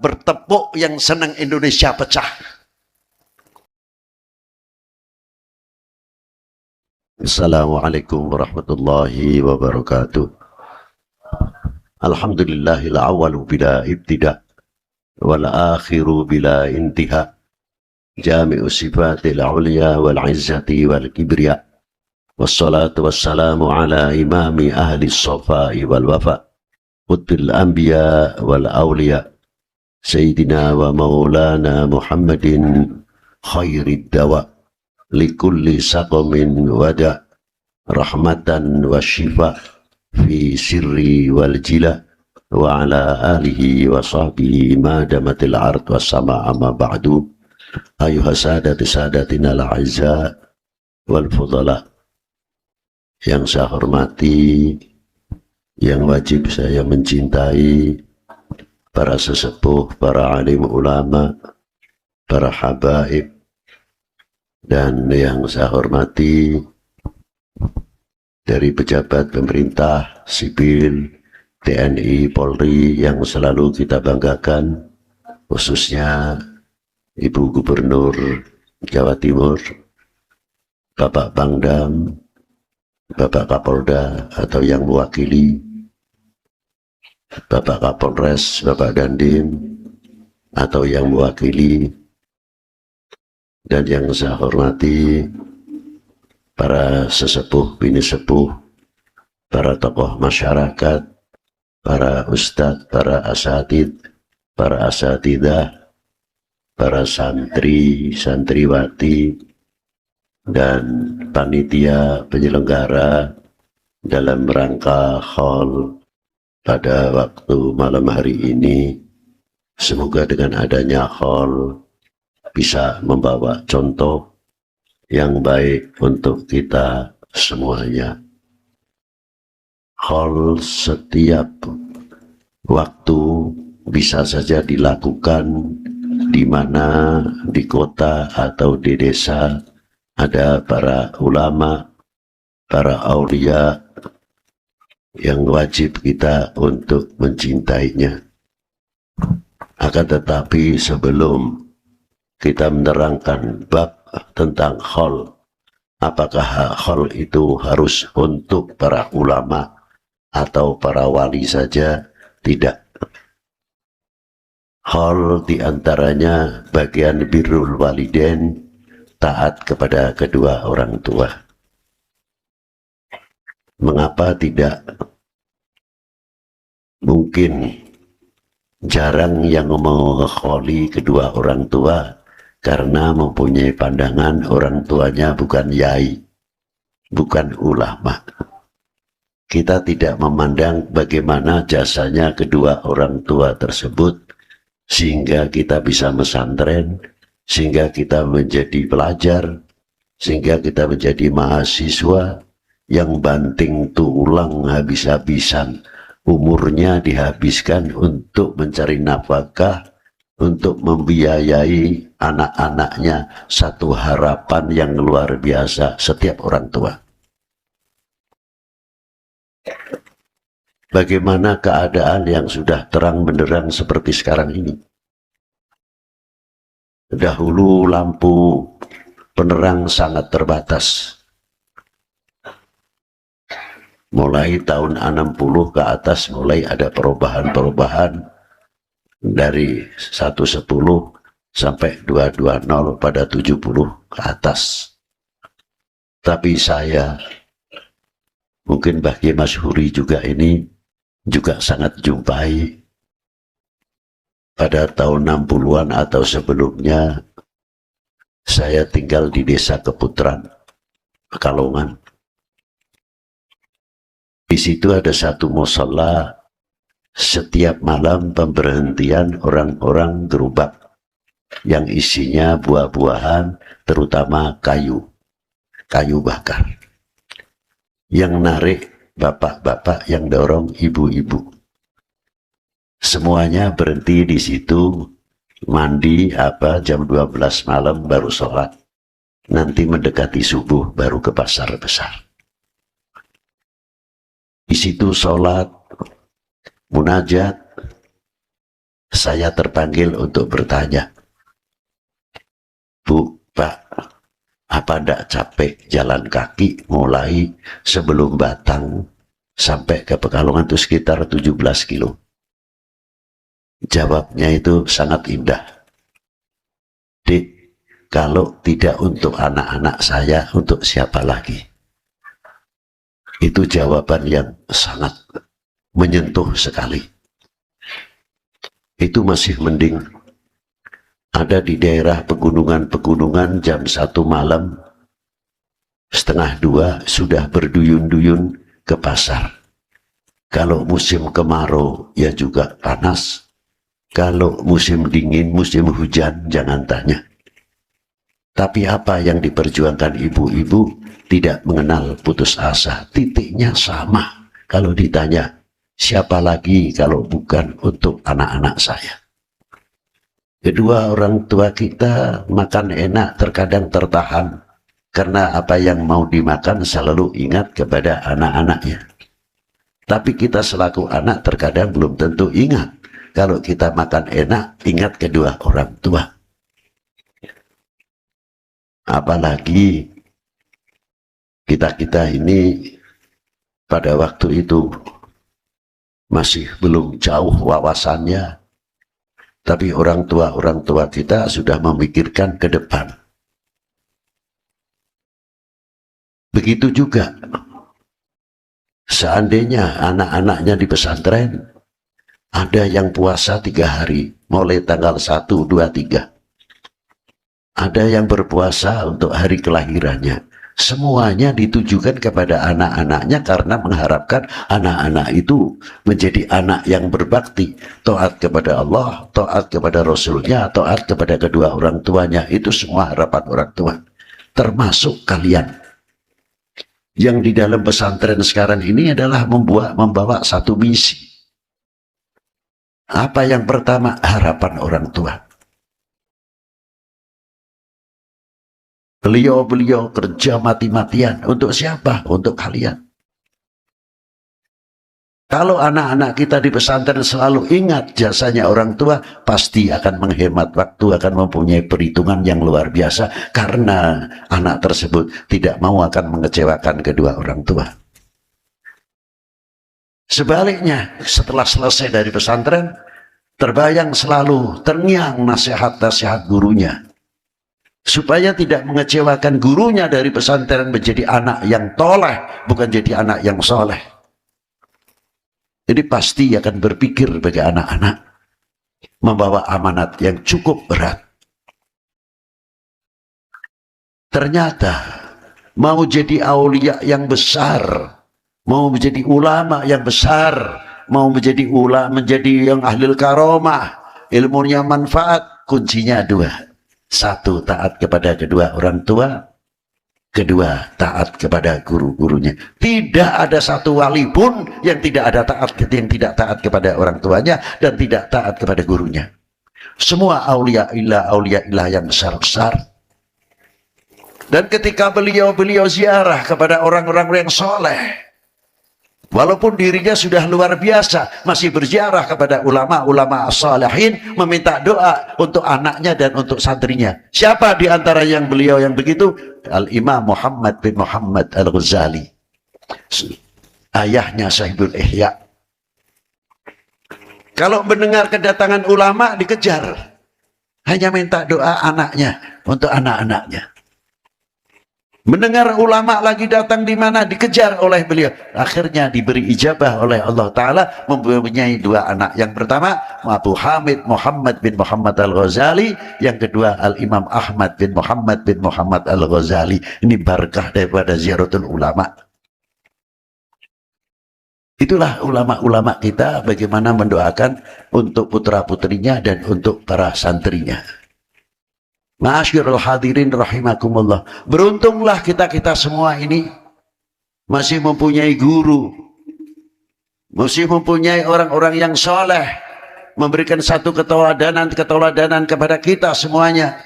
bertepuk yang senang Indonesia pecah. Assalamualaikum warahmatullahi wabarakatuh. Alhamdulillahil awwalu bila ibtida wal akhiru bila intiha. Jami'u sifatil ulya wal izzati wal kibriya. Wassalatu wassalamu ala imami ahli safai wal wafa. Qutbil anbiya wal awliya. Sayyidina wa maulana Muhammadin khairid dawa. Likulli saqamin wada. Rahmatan wa shifa. Fi sirri wal jila. Wa ala alihi wa sahbihi ma damatil ard wa sama amma ba'du. Ayuha sadati sadatina al-a'izza wal fudala, yang saya hormati, yang wajib saya mencintai, para sesepuh, para alim ulama, para habaib, dan yang saya hormati dari pejabat pemerintah, sipil, TNI, Polri yang selalu kita banggakan, khususnya Ibu Gubernur Jawa Timur, Bapak Pangdam, Bapak Kapolda atau yang mewakili, Bapak Kapolres, Bapak Dandim atau yang mewakili, dan yang saya hormati para sesepuh, bini sepuh, para tokoh masyarakat, para ustadz, para asatid, para asatidah, para santri, santriwati, dan panitia penyelenggara dalam rangka haul pada waktu malam hari ini. Semoga dengan adanya haul bisa membawa contoh yang baik untuk kita semuanya. Haul setiap waktu bisa saja dilakukan di mana di kota atau di desa ada para ulama, para aulia yang wajib kita untuk mencintainya. Akan tetapi sebelum kita menerangkan bab tentang haul, apakah haul itu harus untuk para ulama atau para wali saja? Tidak. Haul diantaranya bagian birrul walidain, taat kepada kedua orang tua. Mengapa tidak? Mungkin jarang yang mengholi kedua orang tua karena mempunyai pandangan orang tuanya bukan yai, bukan ulama. Kita tidak memandang bagaimana jasanya kedua orang tua tersebut sehingga kita bisa mesantren, sehingga kita menjadi pelajar, sehingga kita menjadi mahasiswa yang banting tulang habis-habisan, umurnya dihabiskan untuk mencari nafkah, untuk membiayai anak-anaknya, satu harapan yang luar biasa setiap orang tua. Bagaimana keadaan yang sudah terang benderang seperti sekarang ini? Dahulu lampu penerang sangat terbatas. Mulai tahun 60 ke atas mulai ada perubahan-perubahan dari 110 sampai 220 pada 70 ke atas. Tapi saya, mungkin bagi Mas Huri juga ini juga sangat jumpai pada tahun 60-an atau sebelumnya. Saya tinggal di desa Keputaran, Pekalongan. Di situ ada satu mushola, setiap malam pemberhentian orang-orang gerobak yang isinya buah-buahan, terutama kayu bakar. Yang narik bapak-bapak, yang dorong ibu-ibu. Semuanya berhenti di situ, mandi jam 12 malam baru sholat. Nanti mendekati subuh baru ke pasar besar. Di situ sholat, munajat, saya terpanggil untuk bertanya, Bu, Pak, apa ndak capek jalan kaki mulai sebelum Batang sampai ke Pekalongan itu sekitar 17 kilo? Jawabnya itu sangat indah. Dik, kalau tidak untuk anak-anak saya, untuk siapa lagi? Itu jawaban yang sangat menyentuh sekali. Itu masih mending ada di daerah pegunungan-pegunungan jam 1 malam, setengah 2 sudah berduyun-duyun ke pasar. Kalau musim kemarau ya juga panas. Kalau musim dingin, musim hujan, jangan tanya. Tapi apa yang diperjuangkan ibu-ibu tidak mengenal putus asa. Titiknya sama. Kalau ditanya, siapa lagi kalau bukan untuk anak-anak saya? Kedua orang tua kita makan enak terkadang tertahan. Karena apa yang mau dimakan selalu ingat kepada anak-anaknya. Tapi kita selaku anak terkadang belum tentu ingat. Kalau kita makan enak, ingat kedua orang tua. Apalagi kita-kita ini pada waktu itu masih belum jauh wawasannya. Tapi orang tua kita sudah memikirkan ke depan. Begitu juga seandainya anak-anaknya di pesantren, ada yang puasa 3 hari, mulai tanggal 1, 2, 3. Ada yang berpuasa untuk hari kelahirannya. Semuanya ditujukan kepada anak-anaknya karena mengharapkan anak-anak itu menjadi anak yang berbakti. Taat kepada Allah, taat kepada Rasulnya, taat kepada kedua orang tuanya. Itu semua harapan orang tua. Termasuk kalian. Yang di dalam pesantren sekarang ini adalah membawa satu misi. Apa yang pertama? Harapan orang tua. Beliau kerja mati-matian. Untuk siapa? Untuk kalian. Kalau anak-anak kita di pesantren selalu ingat jasanya orang tua, pasti akan menghemat waktu, akan mempunyai perhitungan yang luar biasa. Karena anak tersebut tidak mau akan mengecewakan kedua orang tua. Sebaliknya, setelah selesai dari pesantren, terbayang selalu, terngiang nasihat-nasihat gurunya. Supaya tidak mengecewakan gurunya dari pesantren menjadi anak yang toleh, bukan jadi anak yang soleh. Jadi pasti akan berpikir bagi anak-anak, membawa amanat yang cukup berat. Ternyata, mau jadi aulia yang besar, mau menjadi ulama yang besar, mau menjadi yang ahli karomah, ilmunya manfaat, kuncinya 2. 1, taat kepada kedua orang tua. 2, taat kepada guru-gurunya. Tidak ada satu wali pun yang tidak tidak taat kepada orang tuanya dan tidak taat kepada gurunya. Semua aulia ilah yang besar-besar. Dan ketika beliau ziarah kepada orang-orang yang soleh, walaupun dirinya sudah luar biasa, masih berziarah kepada ulama-ulama as-salihin, meminta doa untuk anaknya dan untuk santrinya. Siapa di antara yang beliau yang begitu? Al-Imam Muhammad bin Muhammad Al-Ghazali. Ayahnya Sahibul Ihya. Kalau mendengar kedatangan ulama, dikejar. Hanya minta doa anaknya, untuk anak-anaknya. Mendengar ulama lagi datang di mana, dikejar oleh beliau. Akhirnya diberi ijabah oleh Allah Ta'ala, mempunyai 2 anak. Yang pertama Abu Hamid Muhammad bin Muhammad Al-Ghazali, yang kedua Al-Imam Ahmad bin Muhammad Al-Ghazali. Ini barakah daripada ziaratul ulama. Itulah ulama-ulama kita, bagaimana mendoakan untuk putra-putrinya dan untuk para santrinya. Ma'asyiral hadirin rahimakumullah. Beruntunglah kita semua ini masih mempunyai guru, masih mempunyai orang-orang yang soleh, memberikan satu keteladanan kepada kita semuanya.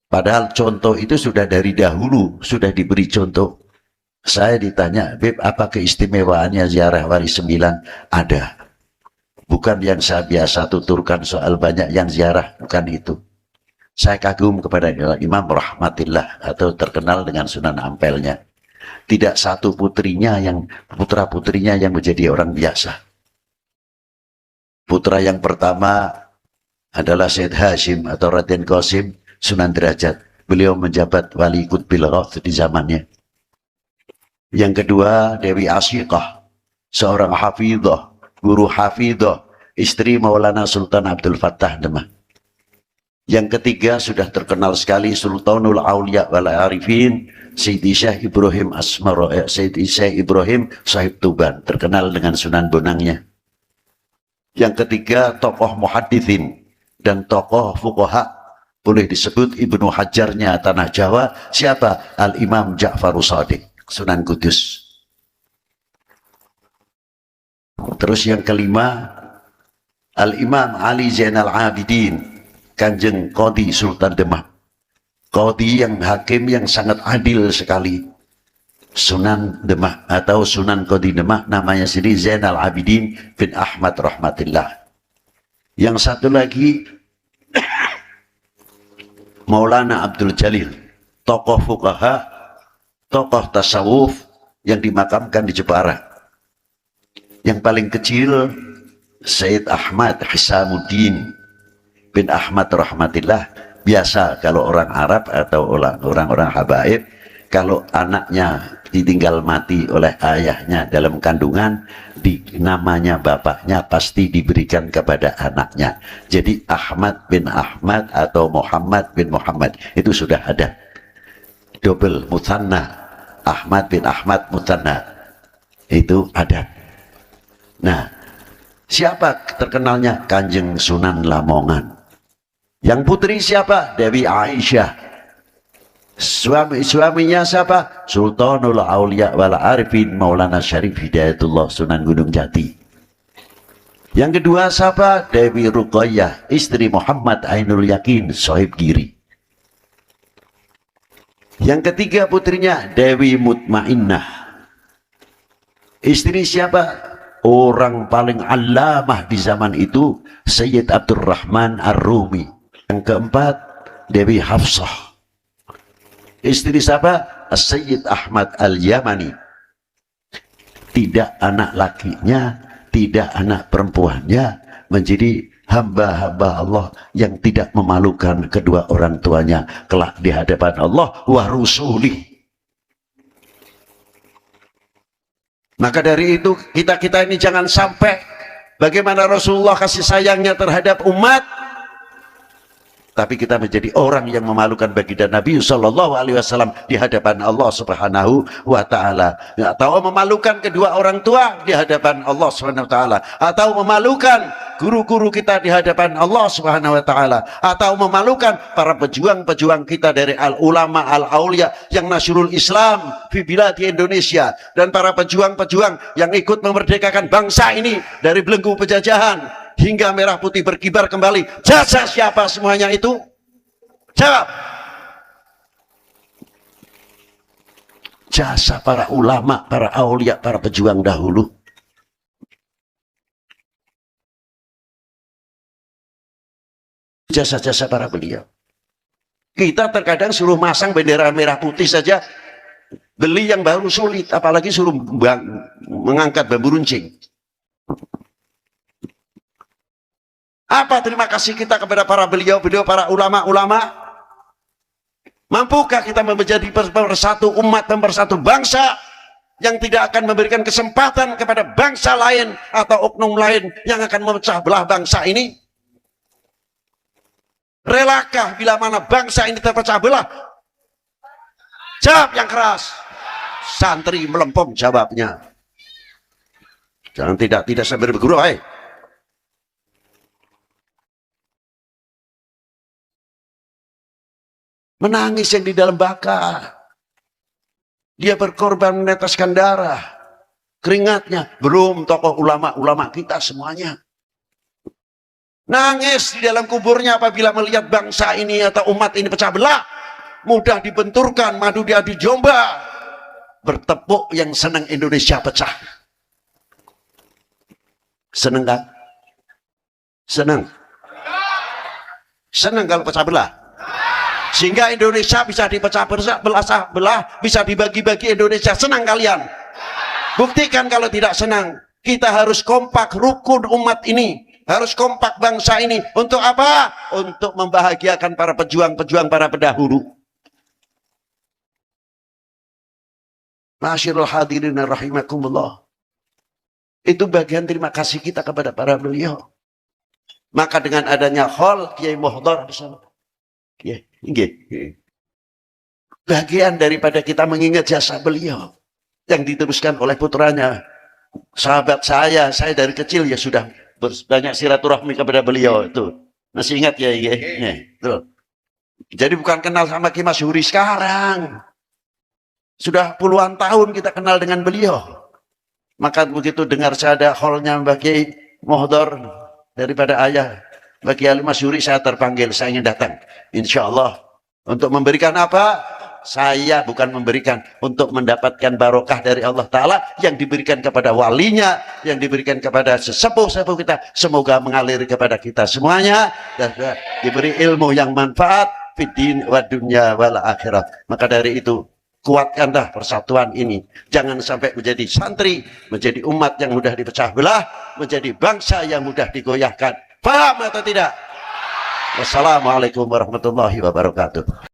Padahal contoh itu sudah dari dahulu, sudah diberi contoh. Saya ditanya, Beb, apa keistimewaannya ziarah wali 9? Ada. Bukan yang saya biasa tuturkan soal banyak yang ziarah, bukan itu. Saya kagum kepada Imam Rahmatillah atau terkenal dengan Sunan Ampelnya. Tidak satu putrinya yang putra-putrinya yang menjadi orang biasa. Putra yang pertama adalah Syed Hashim atau Raden Qasim Sunan Derajat. Beliau menjabat wali Qutbil Ghauth di zamannya. Yang kedua Dewi Asyiqah, seorang hafidhah, guru hafidhah, istri Maulana Sultan Abdul Fattah Demak. Yang ketiga sudah terkenal sekali Sultanul Aulia wal Arifin, Sayyidi Syekh Ibrahim Sayyidi Syekh Ibrahim Sahib Tuban, terkenal dengan Sunan Bonangnya. Yang ketiga tokoh muhadithin dan tokoh fuqaha, boleh disebut Ibnu Hajarnya tanah Jawa, siapa? Al-Imam Ja'farus Shadiq, Sunan Kudus. Terus yang kelima Al-Imam Ali Zainal Abidin, Kanjeng Qadhi Sultan Demak, Qadhi yang hakim yang sangat adil sekali. Sunan Demak atau Sunan Qadhi Demak namanya sendiri Zainal Abidin bin Ahmad Rahmatillah. Yang satu lagi Maulana Abdul Jalil, tokoh fuqaha, tokoh tasawuf yang dimakamkan di Jepara. Yang paling kecil Sayyid Ahmad Hisamuddin bin Ahmad Rahmatillah. Biasa kalau orang Arab atau orang-orang habaib, kalau anaknya ditinggal mati oleh ayahnya dalam kandungan, namanya bapaknya pasti diberikan kepada anaknya. Jadi Ahmad bin Ahmad atau Muhammad bin Muhammad itu sudah ada. Double mutsanna, Ahmad bin Ahmad mutsanna itu ada. Nah, siapa terkenalnya? Kanjeng Sunan Lamongan. Yang putri siapa? Dewi Aisyah. Suaminya siapa? Sultanul Aulia wal Arifin Maulana Syarif Hidayatullah Sunan Gunung Jati. Yang kedua siapa? Dewi Ruqayyah, istri Muhammad Ainul Yakin Sohib Giri. Yang ketiga putrinya Dewi Mutmainnah. Istri siapa? Orang paling alamah di zaman itu Sayyid Abdurrahman Ar-Rumi. Yang keempat Dewi Hafsah. Istri siapa? Sayyid Ahmad Al-Yamani. Tidak anak lakinya, tidak anak perempuannya, menjadi hamba-hamba Allah yang tidak memalukan kedua orang tuanya kelak di hadapan Allah wa rusulih. Maka dari itu kita ini jangan sampai bagaimana Rasulullah kasih sayangnya terhadap umat, tapi kita menjadi orang yang memalukan baginda Nabi Sallallahu Alaihi Wasallam di hadapan Allah Subhanahu Wa Taala, atau memalukan kedua orang tua di hadapan Allah Subhanahu Wa Taala, atau memalukan guru-guru kita di hadapan Allah Subhanahu Wa Taala, atau memalukan para pejuang-pejuang kita dari al-ulama al-aulia yang nasrul Islam di Indonesia, dan para pejuang-pejuang yang ikut memerdekakan bangsa ini dari belenggu penjajahan hingga merah putih berkibar kembali. Jasa siapa semuanya itu? Jawab. Jasa para ulama, para aulia, para pejuang dahulu. Jasa-jasa para beliau. Kita terkadang suruh masang bendera merah putih saja, beli yang baru sulit, apalagi suruh mengangkat bambu runcing. Apa terima kasih kita kepada para beliau, para ulama-ulama? Mampukah kita menjadi pemersatu umat, pemersatu bangsa yang tidak akan memberikan kesempatan kepada bangsa lain atau oknum lain yang akan memecah belah bangsa ini? Relakah bila mana bangsa ini terpecah belah? Jawab yang keras. Santri melempem jawabnya. Jangan tidak sambil berguru, menangis yang di dalam baka. Dia berkorban meneteskan darah, keringatnya. Belum tokoh ulama-ulama kita semuanya. Nangis di dalam kuburnya apabila melihat bangsa ini atau umat ini pecah belah. Mudah dibenturkan, madu diadu domba. Bertepuk yang senang Indonesia pecah. Senang kan? Senang? Senang kalau pecah belah? Sehingga Indonesia bisa dipecah belah, bisa dibagi-bagi Indonesia. Senang kalian? Buktikan kalau tidak senang. Kita harus kompak, rukun umat ini. Harus kompak bangsa ini. Untuk apa? Untuk membahagiakan para pejuang-pejuang, para pendahulu. Ma'asyiral hadirin rahimakumullah. Itu bagian terima kasih kita kepada para beliau. Maka dengan adanya hall Kiai Mohdar bagian daripada kita mengingat jasa beliau yang diteruskan oleh putranya, sahabat saya dari kecil ya sudah banyak silaturahmi kepada beliau itu. Masih ingat ya? Jadi bukan kenal sama Ki Masyhuri sekarang. Sudah puluhan tahun kita kenal dengan beliau. Maka begitu dengar saya ada hallnya Mbak Kiai Mohdar daripada ayah Mbak Kiai Masyhuri, saya terpanggil, saya ingin datang. Insya Allah untuk memberikan apa? Saya bukan memberikan, untuk mendapatkan barokah dari Allah Ta'ala yang diberikan kepada walinya, yang diberikan kepada sesepuh-sepuh kita. Semoga mengalir kepada kita semuanya dan diberi ilmu yang manfaat fiddin wa dunya wal akhirat. Maka dari itu kuatkanlah persatuan ini. Jangan sampai menjadi santri, menjadi umat yang mudah dipecah belah, menjadi bangsa yang mudah digoyahkan. Paham atau tidak? Wassalamualaikum warahmatullahi wabarakatuh.